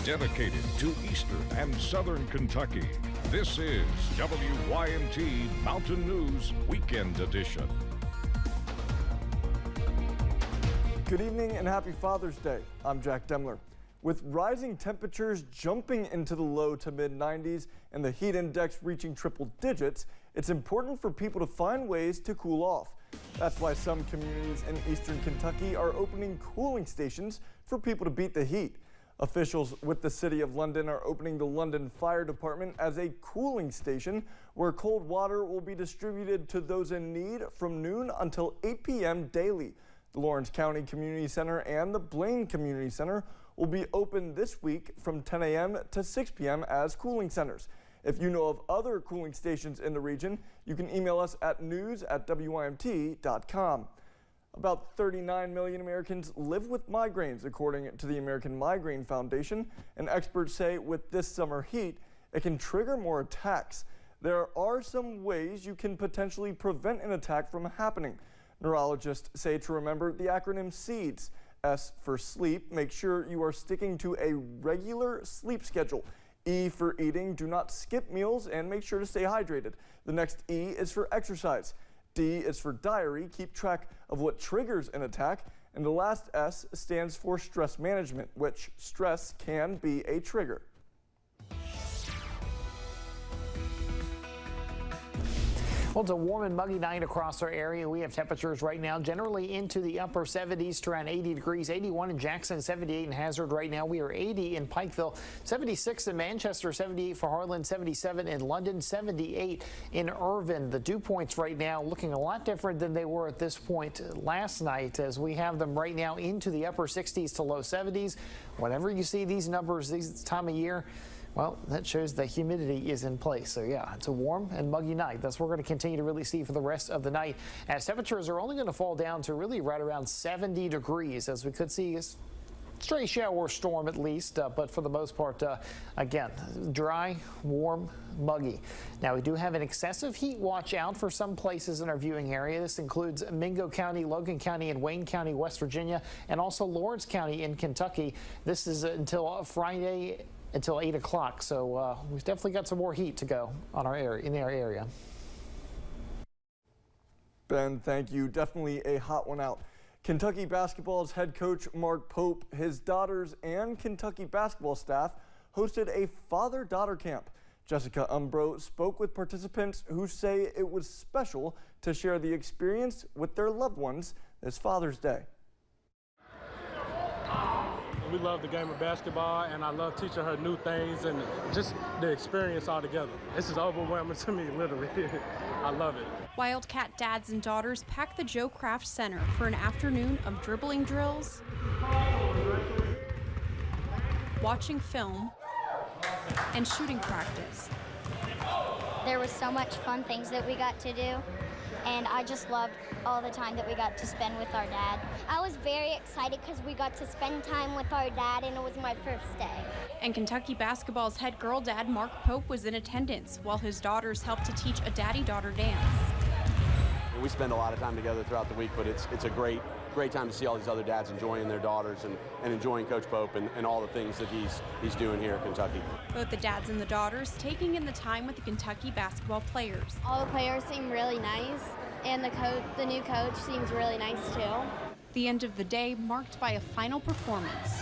dedicated to Eastern and Southern Kentucky. This is WYMT Mountain News Weekend Edition. Good evening and happy Father's Day. I'm Jack Demler. With rising temperatures jumping into the low to mid 90s and the heat index reaching triple digits, it's important for people to find ways to cool off. That's why some communities in eastern Kentucky are opening cooling stations for people to beat the heat. Officials with the City of London are opening the London Fire Department as a cooling station where cold water will be distributed to those in need from noon until 8 p.m. daily. The Lawrence County Community Center and the Blaine Community Center will be open this week from 10 a.m. to 6 p.m. as cooling centers. If you know of other cooling stations in the region, you can email us at news@wymt.com. About 39 million Americans live with migraines, according to the American Migraine Foundation, and experts say with this summer heat, it can trigger more attacks. There are some ways you can potentially prevent an attack from happening. Neurologists say to remember the acronym SEEDS. S for sleep, make sure you are sticking to a regular sleep schedule. E for eating, do not skip meals and make sure to stay hydrated. The next E is for exercise. D is for diary, keep track of what triggers an attack. And the last S stands for stress management, which stress can be a trigger. Well, it's a warm and muggy night across our area. We have temperatures right now generally into the upper 70s to around 80 degrees. 81 in Jackson, 78 in Hazard right now. We are 80 in Pikeville, 76 in Manchester, 78 for Harlan, 77 in London, 78 in Irvin. The dew points right now looking a lot different than they were at this point last night, as we have them right now into the upper 60s to low 70s. Whenever you see these numbers this time of year, well, that shows the humidity is in place. So yeah, it's a warm and muggy night. That's what we're going to continue to really see for the rest of the night, as temperatures are only going to fall down to really right around 70 degrees, as we could see a stray shower storm at least, but for the most part, again, dry, warm, muggy. Now, we do have an excessive heat watch out for some places in our viewing area. This includes Mingo County, Logan County, and Wayne County, West Virginia, and also Lawrence County in Kentucky. This is until Friday, until 8 o'clock, so we've definitely got some more heat to go on our area, in our area. Ben, thank you. Definitely a hot one out. Kentucky basketball's head coach Mark Pope, his daughters, and Kentucky basketball staff hosted a father-daughter camp. Jessica Umbro spoke with participants who say it was special to share the experience with their loved ones this Father's Day. We love the game of basketball, and I love teaching her new things and just the experience altogether. This is overwhelming to me, literally. I love it. Wildcat dads and daughters packed the Joe Kraft Center for an afternoon of dribbling drills, watching film, and shooting practice. There was so much fun things that we got to do, and I just loved all the time that we got to spend with our dad. I was very excited because we got to spend time with our dad, and it was my first day. And Kentucky basketball's head girl dad, Mark Pope, was in attendance while his daughters helped to teach a daddy-daughter dance. We spend a lot of time together throughout the week, but it's a great time to see all these other dads enjoying their daughters and enjoying Coach Pope and all the things that he's doing here in Kentucky. Both the dads and the daughters taking in the time with the Kentucky basketball players. All the players seem really nice, and the new coach seems really nice too. The end of the day marked by a final performance.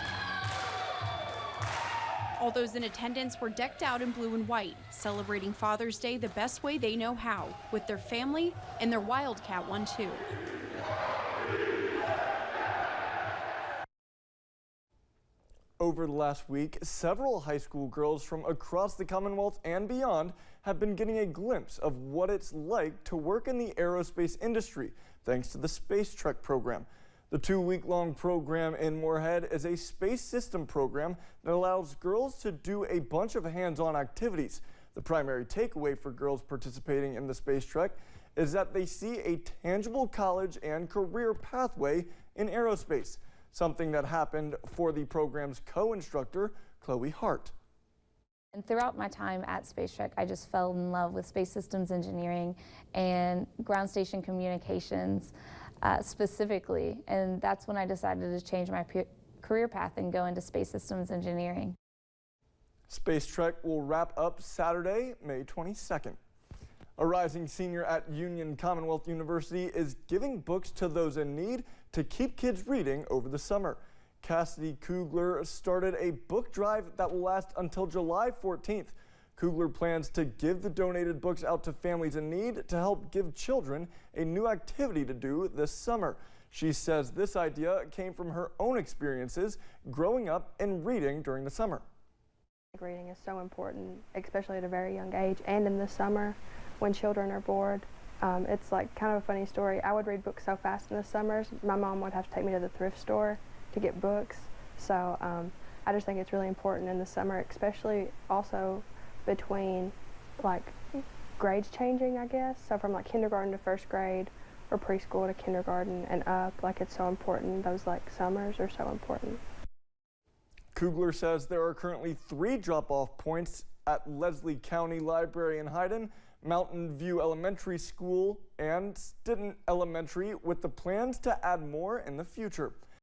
All those in attendance were decked out in blue and white, celebrating Father's Day the best way they know how, with their family and their Wildcat one too. Over the last week, several high school girls from across the Commonwealth and beyond have been getting a glimpse of what it's like to work in the aerospace industry, thanks to the Space Trek program. The 2-week-long program in Moorhead is a space system program that allows girls to do a bunch of hands-on activities. The primary takeaway for girls participating in the Space Trek is that they see a tangible college and career pathway in aerospace, something that happened for the program's co-instructor, Chloe Hart. And throughout my time at Space Trek, I just fell in love with space systems engineering and ground station communications specifically. And that's when I decided to change my career path and go into space systems engineering. Space Trek will wrap up Saturday, May 22nd. A rising senior at Union Commonwealth University is giving books to those in need to keep kids reading over the summer. Cassidy Kugler started a book drive that will last until July 14th. Kugler plans to give the donated books out to families in need to help give children a new activity to do this summer. She says this idea came from her own experiences growing up and reading during the summer. Reading is so important, especially at a very young age and in the summer when children are bored. It's like kind of a funny story. I would read books so fast in the summers, my mom would have to take me to the thrift store to get books. So I just think it's really important in the summer, especially also between like grades changing, I guess. So from like kindergarten to first grade or preschool to kindergarten and up, like it's so important. Those like summers are so important. Kugler says there are currently 3 drop-off points at Leslie County Library in Hyden, Mountain View Elementary School, and Stitton Elementary, with the plans to add more in the future.